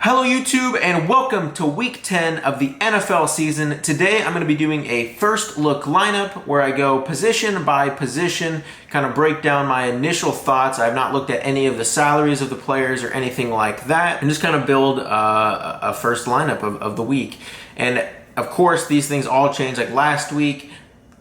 Hello YouTube and welcome to week 10 of the NFL season. Today I'm going to be doing a first look lineup where I go position by position, kind of break down my initial thoughts. I have not looked at any of the salaries of the players or anything like that, and just kind of build a first lineup of the week. And of course these things all change. Like last week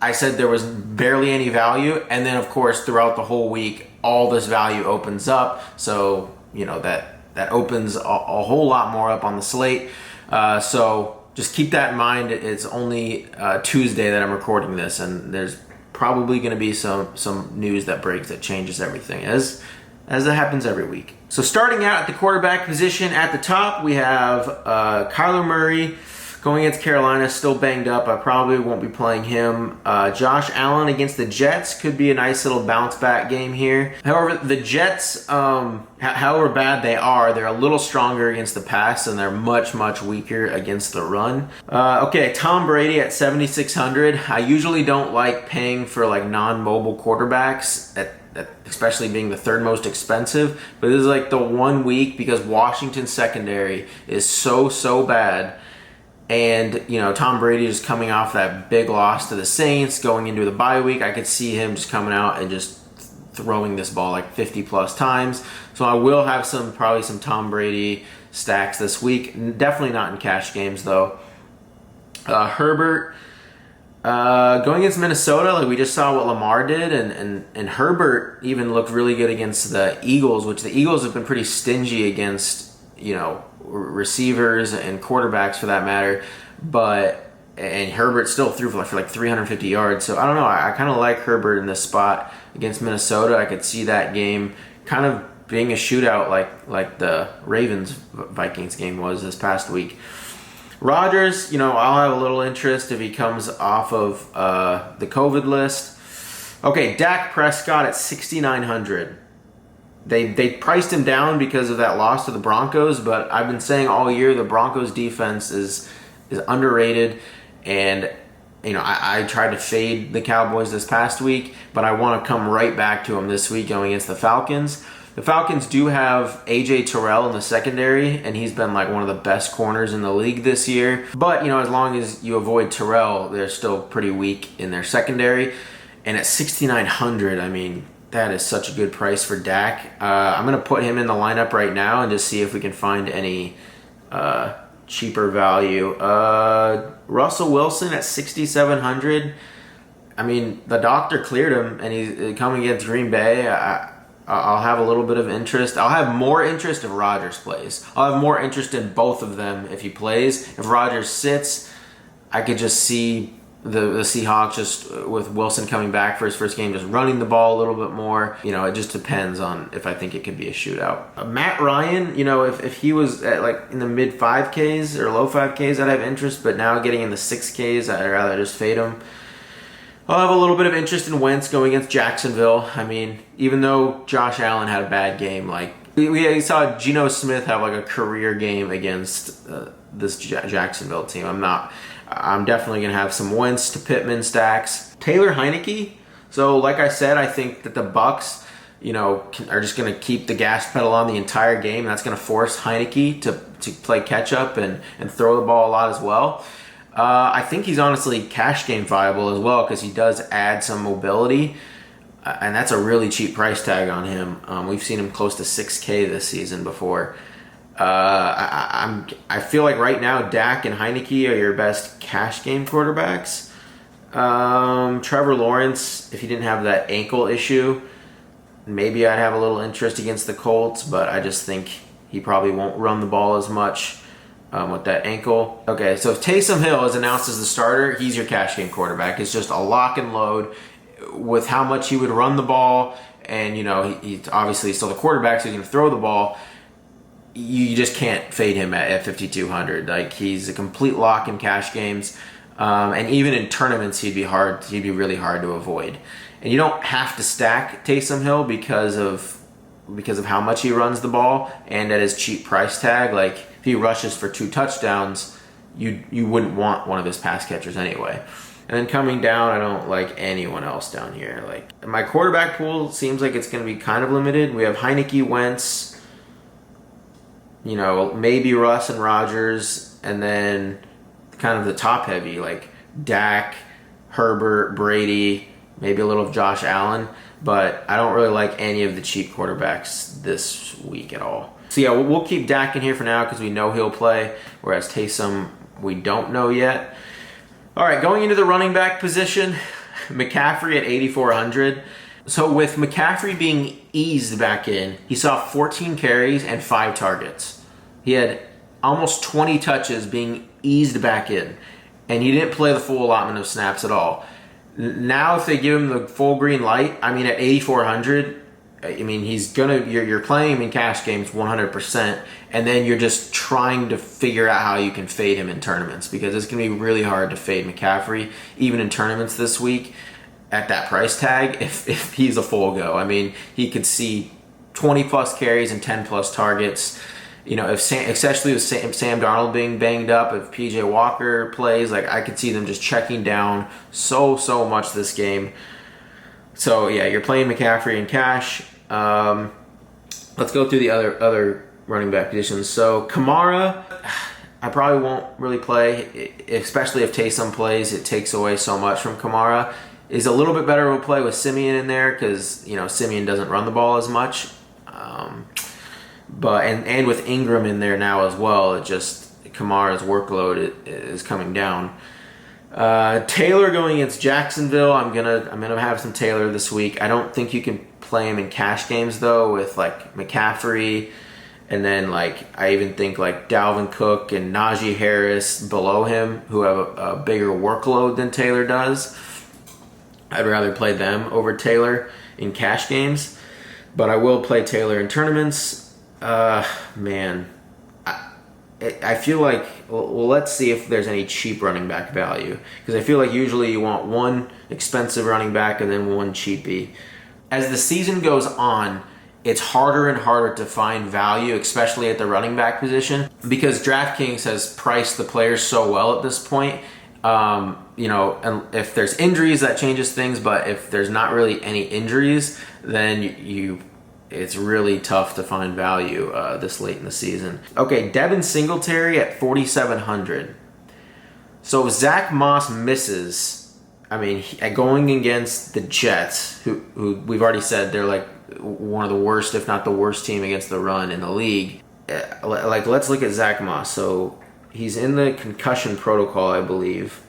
I said there was barely any value, and then of course throughout the whole week all this value opens up. So you know that opens a whole lot more up on the slate. So just keep that in mind. It's only Tuesday that I'm recording this, and there's probably going to be some news that breaks that changes everything, as it happens every week. So starting out at the quarterback position at the top, we have Kyler Murray going against Carolina, still banged up. I probably won't be playing him. Josh Allen against the Jets could be a nice little bounce back game here. However, the Jets, however bad they are, they're a little stronger against the pass, and they're much weaker against the run. Okay, Tom Brady at 7,600. I usually don't like paying for like non-mobile quarterbacks, especially being the third most expensive. But this is like the 1 week because Washington's secondary is so bad. And, you know, Tom Brady is coming off that big loss to the Saints, going into the bye week. I could see him just coming out and just throwing this ball like 50 plus times. So I will have probably some Tom Brady stacks this week. Definitely not in cash games though. Herbert going against Minnesota, like we just saw what Lamar did, and Herbert even looked really good against the Eagles, which the Eagles have been pretty stingy against, you know, receivers and quarterbacks for that matter, and Herbert still threw for like 350 yards. So I don't know, I kind of like Herbert in this spot against Minnesota. I could see that game kind of being a shootout like the Ravens-Vikings game was this past week. Rodgers, you know, I'll have a little interest if he comes off of the COVID list. Okay, Dak Prescott at 6,900. They priced him down because of that loss to the Broncos, but I've been saying all year the Broncos defense is underrated, and you know I tried to fade the Cowboys this past week, but I want to come right back to them this week going against the Falcons. The Falcons do have A.J. Terrell in the secondary, and he's been like one of the best corners in the league this year. But you know, as long as you avoid Terrell, they're still pretty weak in their secondary. And at 6,900, I mean, that is such a good price for Dak. I'm going to put him in the lineup right now and just see if we can find any cheaper value. Russell Wilson at 6,700. I mean, the doctor cleared him, and he's coming against Green Bay. I'll have a little bit of interest. I'll have more interest if Rodgers plays. I'll have more interest in both of them if he plays. If Rodgers sits, I could just see the Seahawks, just with Wilson coming back for his first game, just running the ball a little bit more. You know, it just depends on if I think it could be a shootout. Matt Ryan, you know, if he was at like in the mid 5Ks or low 5Ks, I'd have interest, but now getting in the 6Ks, I'd rather just fade him. I'll have a little bit of interest in Wentz going against Jacksonville. I mean, even though Josh Allen had a bad game, like we saw Geno Smith have like a career game against this Jacksonville team. I'm definitely going to have some Wentz to Pittman stacks. Taylor Heineke. So like I said, I think that the Bucs, you know, are just going to keep the gas pedal on the entire game. That's going to force Heineke to play catch up and throw the ball a lot as well. I think he's honestly cash game viable as well because he does add some mobility. And that's a really cheap price tag on him. We've seen him close to 6K this season before. I feel like right now Dak and Heineke are your best cash game quarterbacks. Trevor Lawrence, if he didn't have that ankle issue, maybe I'd have a little interest against the Colts, but I just think he probably won't run the ball as much with that ankle. Okay, so if Taysom Hill is announced as the starter, he's your cash game quarterback. It's just a lock and load with how much he would run the ball, and you know he's obviously still the quarterback, so he's going to throw the ball. You just can't fade him at 5,200. Like, he's a complete lock in cash games, and even in tournaments, he'd be really hard to avoid. And you don't have to stack Taysom Hill because of how much he runs the ball and at his cheap price tag. Like, if he rushes for 2 touchdowns, you wouldn't want one of his pass catchers anyway. And then coming down, I don't like anyone else down here. Like, my quarterback pool seems like it's going to be kind of limited. We have Heineke, Wentz, maybe Russ and Rodgers, and then kind of the top heavy, like Dak, Herbert, Brady, maybe a little of Josh Allen. But I don't really like any of the cheap quarterbacks this week at all. So yeah, we'll keep Dak in here for now because we know he'll play, whereas Taysom, we don't know yet. All right, going into the running back position, McCaffrey at 8,400. So with McCaffrey being eased back in, he saw 14 carries and 5 targets. He had almost 20 touches being eased back in, and he didn't play the full allotment of snaps at all. Now, if they give him the full green light, at 8,400, you're playing him in cash games 100%, and then you're just trying to figure out how you can fade him in tournaments, because it's going to be really hard to fade McCaffrey, even in tournaments this week, at that price tag, if he's a full go. He could see 20-plus carries and 10-plus targets. Especially with Sam Darnold being banged up, if PJ Walker plays, I could see them just checking down so much this game. So yeah, you're playing McCaffrey in cash. Let's go through the other running back positions. So Kamara, I probably won't really play, especially if Taysom plays. It takes away so much from Kamara. Is a little bit better to play with Simeon in there because Simeon doesn't run the ball as much. But with Ingram in there now as well, it just Kamara's workload is coming down. Taylor going against Jacksonville. I'm gonna have some Taylor this week. I don't think you can play him in cash games though with McCaffrey, and then I even think Dalvin Cook and Najee Harris below him who have a bigger workload than Taylor does. I'd rather play them over Taylor in cash games, but I will play Taylor in tournaments. I feel like, well, let's see if there's any cheap running back value, because I feel like usually you want one expensive running back and then one cheapie. As the season goes on, it's harder and harder to find value, especially at the running back position, because Draftkings has priced the players so well at this point. And if there's injuries, that changes things, but if there's not really any injuries, then it's really tough to find value this late in the season. Okay, Devin Singletary at 4,700. So if Zach Moss misses, going against the Jets, who we've already said they're one of the worst, if not the worst team against the run in the league. Let's look at Zach Moss. So he's in the concussion protocol, I believe.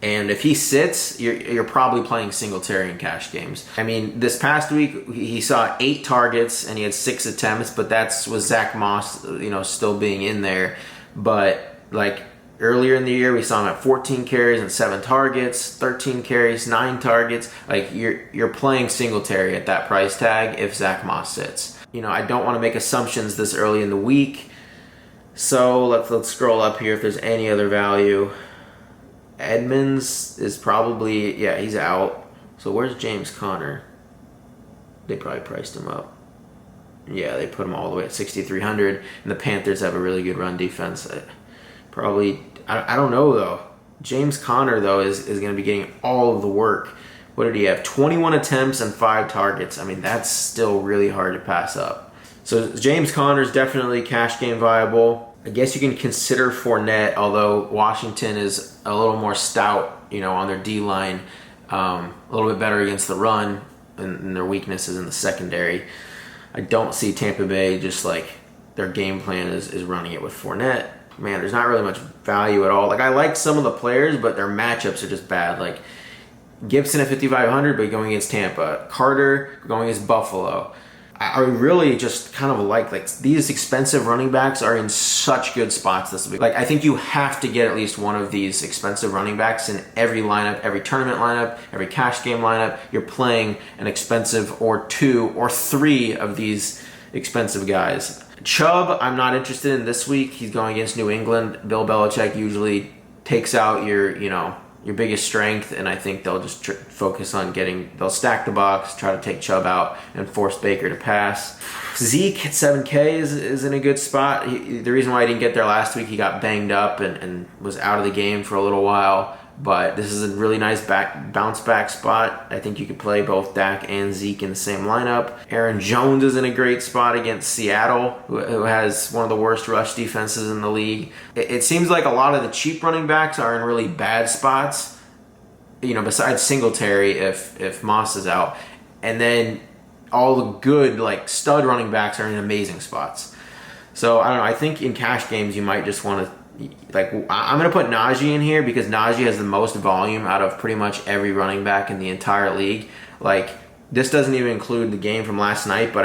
And if he sits, you're probably playing Singletary in cash games. This past week, he saw 8 targets and he had 6 attempts, but that's with Zach Moss, still being in there. But earlier in the year, we saw him at 14 carries and 7 targets, 13 carries, 9 targets. You're playing Singletary at that price tag if Zach Moss sits. I don't want to make assumptions this early in the week. So let's scroll up here if there's any other value. Edmonds is probably, he's out. So where's James Conner? They probably priced him up. Yeah, they put him all the way at 6,300. And the Panthers have a really good run defense. I don't know though. James Conner though is going to be getting all of the work. What did he have? 21 attempts and 5 targets. That's still really hard to pass up. So James Conner's definitely cash game viable. I guess you can consider Fournette, although Washington is a little more stout, on their D-line, a little bit better against the run, and their weakness is in the secondary. I don't see Tampa Bay their game plan is running it with Fournette. Man, there's not really much value at all. I like some of the players, but their matchups are just bad. Gibson at 5,500, but going against Tampa. Carter going against Buffalo. I really just kind of like these expensive running backs are in such good spots this week. I think you have to get at least one of these expensive running backs in every lineup, every tournament lineup, every cash game lineup. You're playing an expensive or 2 or 3 of these expensive guys. Chubb, I'm not interested in this week. He's going against New England. Bill Belichick usually takes out your biggest strength, and I think they'll just focus on they'll stack the box, try to take Chubb out, and force Baker to pass. Zeke at 7K is in a good spot. The reason why he didn't get there last week, he got banged up and was out of the game for a little while. but this is a really nice bounce back spot. I think you could play both Dak and Zeke in the same lineup. Aaron Jones is in a great spot against Seattle, who has one of the worst rush defenses in the league. It seems like a lot of the cheap running backs are in really bad spots, besides Singletary if Moss is out. And then all the good, like, stud running backs are in amazing spots. So, I don't know. I think in cash games, you might just want to, I'm going to put Najee in here because Najee has the most volume out of pretty much every running back in the entire league. Like, this doesn't even include the game from last night, but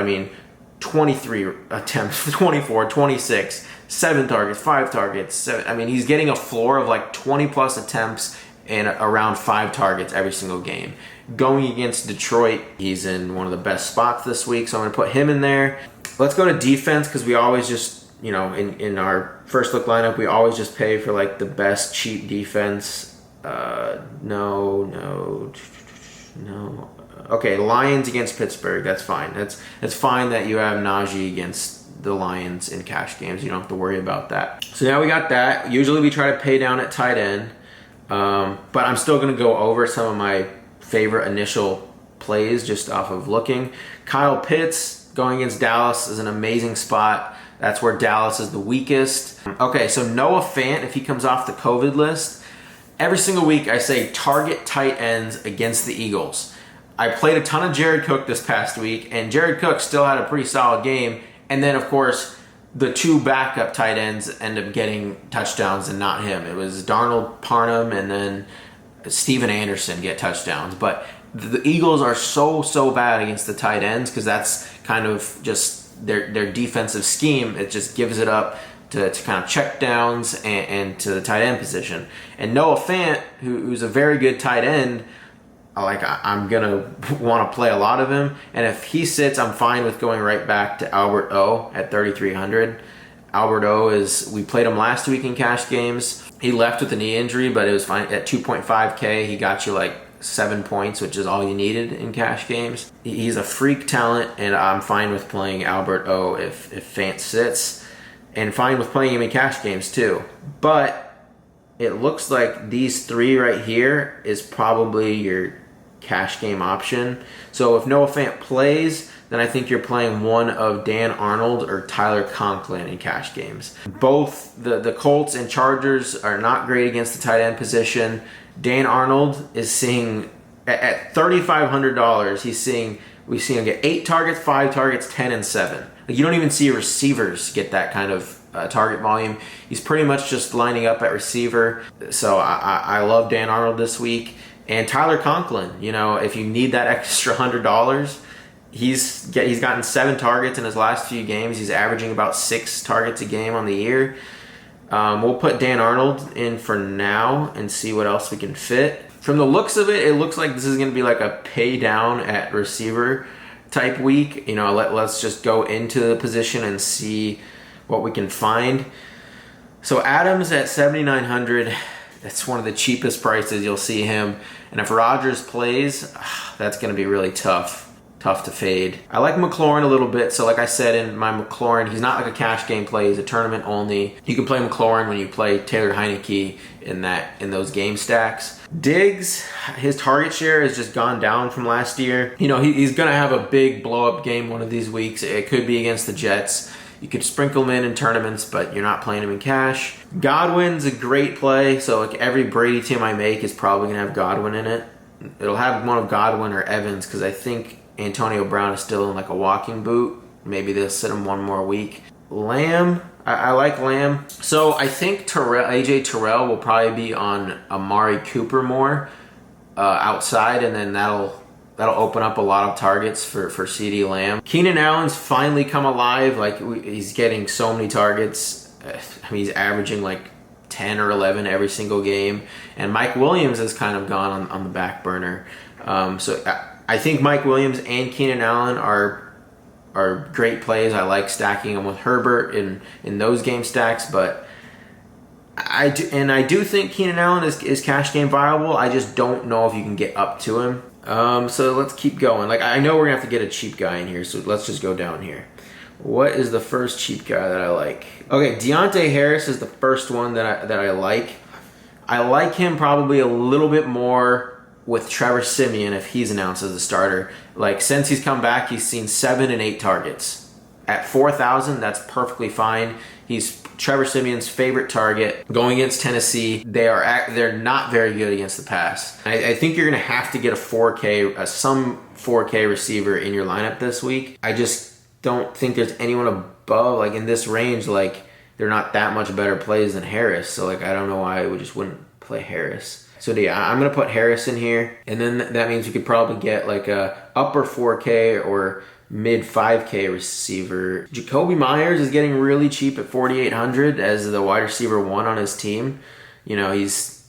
23 attempts, 24, 26, 7 targets, 5 targets. He's getting a floor of like 20 plus attempts and around 5 targets every single game. Going against Detroit, he's in one of the best spots this week, so I'm going to put him in there. Let's go to defense because we always just, in our first look lineup, we always just pay for like the best cheap defense. No. Okay, Lions against Pittsburgh. That's fine. It's fine that you have Najee against the Lions in cash games. You don't have to worry about that. So now we got that. Usually we try to pay down at tight end, but I'm still going to go over some of my favorite initial plays just off of looking. Kyle Pitts going against Dallas is an amazing spot. That's where Dallas is the weakest. Okay, so Noah Fant, if he comes off the COVID list, every single week I say target tight ends against the Eagles. I played a ton of Jared Cook this past week, and Jared Cook still had a pretty solid game. And then, of course, the 2 backup tight ends end up getting touchdowns and not him. It was Darnold, Parham, and then Steven Anderson get touchdowns. But the Eagles are so bad against the tight ends because that's kind of just their defensive scheme. It just gives it up to kind of check downs and to the tight end position. And Noah Fant, who's a very good tight end, I'm going to want to play a lot of him. And if he sits, I'm fine with going right back to Albert O at 3,300. Albert O we played him last week in cash games. He left with a knee injury, but it was fine. At 2.5K, he got you like 7 points, which is all you needed in cash games. He's a freak talent, and I'm fine with playing Albert O if Fant sits, and fine with playing him in cash games too. But it looks like these 3 right here is probably your cash game option. So if Noah Fant plays, then I think you're playing one of Dan Arnold or Tyler Conklin in cash games. Both the Colts and Chargers are not great against the tight end position. Dan Arnold is seeing, at $3,500, we've seen him get 8 targets, 5 targets, 10, and 7. Like, you don't even see receivers get that kind of target volume. He's pretty much just lining up at receiver. So I love Dan Arnold this week. And Tyler Conklin, if you need that extra $100, he's gotten 7 targets in his last few games. He's averaging about 6 targets a game on the year. We'll put Dan Arnold in for now and see what else we can fit. From the looks of it, it looks like this is going to be like a pay down at receiver type week. Let's just go into the position and see what we can find. So Adams at 7,900. That's one of the cheapest prices you'll see him. And if Rodgers plays, that's going to be really tough to fade. I like McLaurin a little bit. So like I said in my McLaurin, he's not like a cash game play. He's a tournament only. You can play McLaurin when you play Taylor Heineke in those game stacks. Diggs, his target share has just gone down from last year. He's going to have a big blow-up game one of these weeks. It could be against the Jets. You could sprinkle him in tournaments, but you're not playing him in cash. Godwin's a great play. So like every Brady team I make is probably going to have Godwin in it. It'll have one of Godwin or Evans because I think Antonio Brown is still in like a walking boot. Maybe they'll sit him one more week. Lamb, I like Lamb. So I think AJ Terrell will probably be on Amari Cooper more outside, and then that'll open up a lot of targets for CeeDee Lamb. Keenan Allen's finally come alive. He's getting so many targets. He's averaging like 10 or 11 every single game. And Mike Williams has kind of gone on the back burner. So I think Mike Williams and Keenan Allen are great plays. I like stacking them with Herbert in those game stacks, but I do think Keenan Allen is cash game viable. I just don't know if you can get up to him. So let's keep going. I know we're gonna have to get a cheap guy in here, so let's just go down here. What is the first cheap guy that I like? Okay, Deontay Harris is the first one that I like. I like him probably a little bit more with Trevor Siemian if he's announced as a starter. Like, since he's come back, he's seen 7 and 8 targets. At 4,000, that's perfectly fine. He's Trevor Siemian's favorite target. Going against Tennessee, they're not very good against the pass. I think you're going to have to get some 4K receiver in your lineup this week. I just don't think there's anyone above, like in this range, like they're not that much better plays than Harris. So like I don't know why we just wouldn't play Harris. So yeah, I'm going to put Harris in here. And then that means you could probably get like a upper 4K or mid 5K receiver. Jacoby Myers is getting really cheap at 4,800 as the wide receiver 1 on his team. You know, he's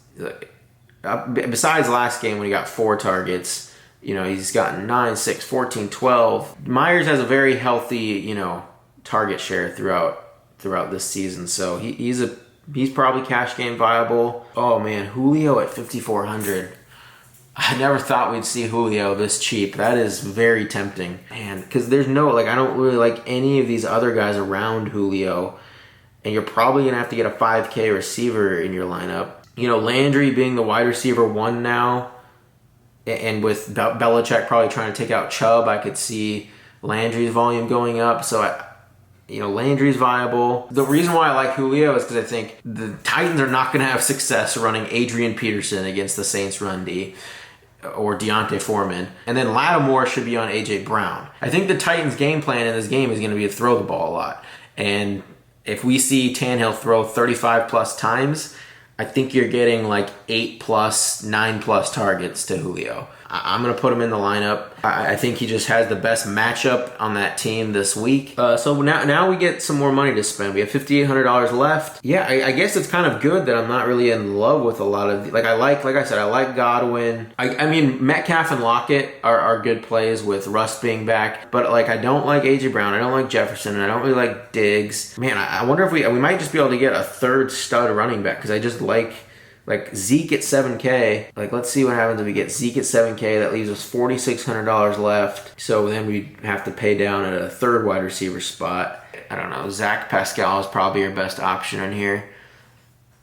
besides last game when he got 4 targets, you know, he's gotten 9, 6, 14, 12. Myers has a very healthy, you know, target share throughout this season. So he's probably cash game viable. Oh man, Julio at 5,400. I never thought we'd see Julio this cheap. That is very tempting, man, because there's I don't really like any of these other guys around Julio, and you're probably going to have to get a 5K receiver in your lineup. You know, Landry being the wide receiver 1 now, and with Belichick probably trying to take out Chubb, I could see Landry's volume going up, so Landry's viable. The reason why I like Julio is because I think the Titans are not going to have success running Adrian Peterson against the Saints run D or Deontay Foreman. And then Lattimore should be on A.J. Brown. I think the Titans' game plan in this game is going to be to throw the ball a lot. And if we see Tannehill throw 35 plus times, I think you're getting like 8 plus, 9 plus targets to Julio. I'm going to put him in the lineup. I think he just has the best matchup on that team this week. So now we get some more money to spend. We have $5,800 left. Yeah, I guess it's kind of good that I'm not really in love with a lot of... Like I like Godwin. I mean, Metcalf and Lockett are good plays with Russ being back. But like I don't like A.J. Brown. I don't like Jefferson. And I don't really like Diggs. Man, I wonder if we might just be able to get a third stud running back. Because I just like Zeke at 7K. Like, let's see what happens if we get Zeke at 7K. That leaves us $4,600 left. So then we have to pay down at a third wide receiver spot. I don't know. Dak Prescott is probably your best option in here.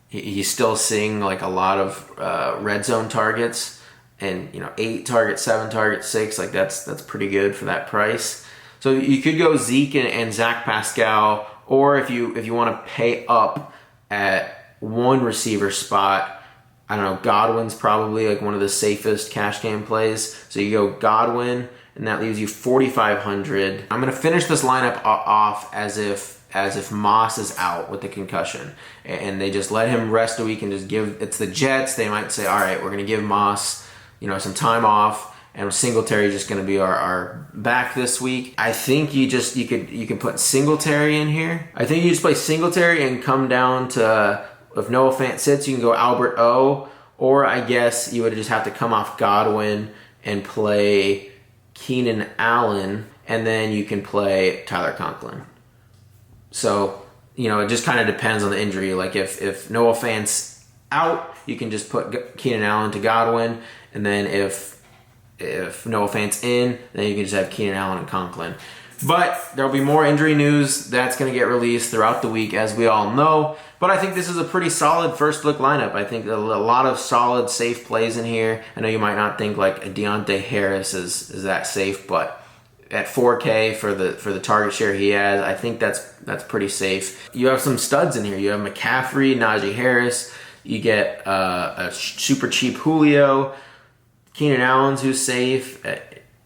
He's still seeing like a lot of red zone targets, and 8 targets, 7 targets, 6. Like that's pretty good for that price. So you could go Zeke and Dak Prescott, or if you want to pay up at one receiver spot, I don't know, Godwin's probably like one of the safest cash game plays. So you go Godwin, and that leaves you $4,500. I'm going to finish this lineup off as if Moss is out with the concussion, and they just let him rest a week and just it's the Jets. They might say, all right, we're going to give Moss, some time off, and Singletary just going to be our back this week. I think you can put Singletary in here. I think you just play Singletary and come down to, if Noah Fant sits, you can go Albert O, or I guess you would just have to come off Godwin and play Keenan Allen, and then you can play Tyler Conklin. So, it just kind of depends on the injury. Like if Noah Fant's out, you can just put Keenan Allen to Godwin, and then if Noah Fant's in, then you can just have Keenan Allen and Conklin. But there'll be more injury news that's going to get released throughout the week, as we all know. But I think this is a pretty solid first look lineup. I think a lot of solid, safe plays in here. I know you might not think like a Deontay Harris is that safe, but at 4K for the target share he has, I think that's pretty safe. You have some studs in here. You have McCaffrey, Najee Harris. You get a super cheap Julio, Keenan Allen's who's safe.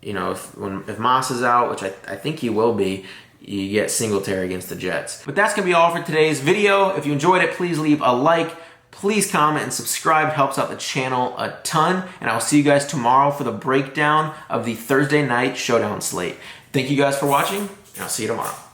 If Moss is out, which I think he will be, you get Singletary against the Jets. But that's going to be all for today's video. If you enjoyed it, please leave a like. Please comment and subscribe. It helps out the channel a ton. And I'll see you guys tomorrow for the breakdown of the Thursday night showdown slate. Thank you guys for watching, and I'll see you tomorrow.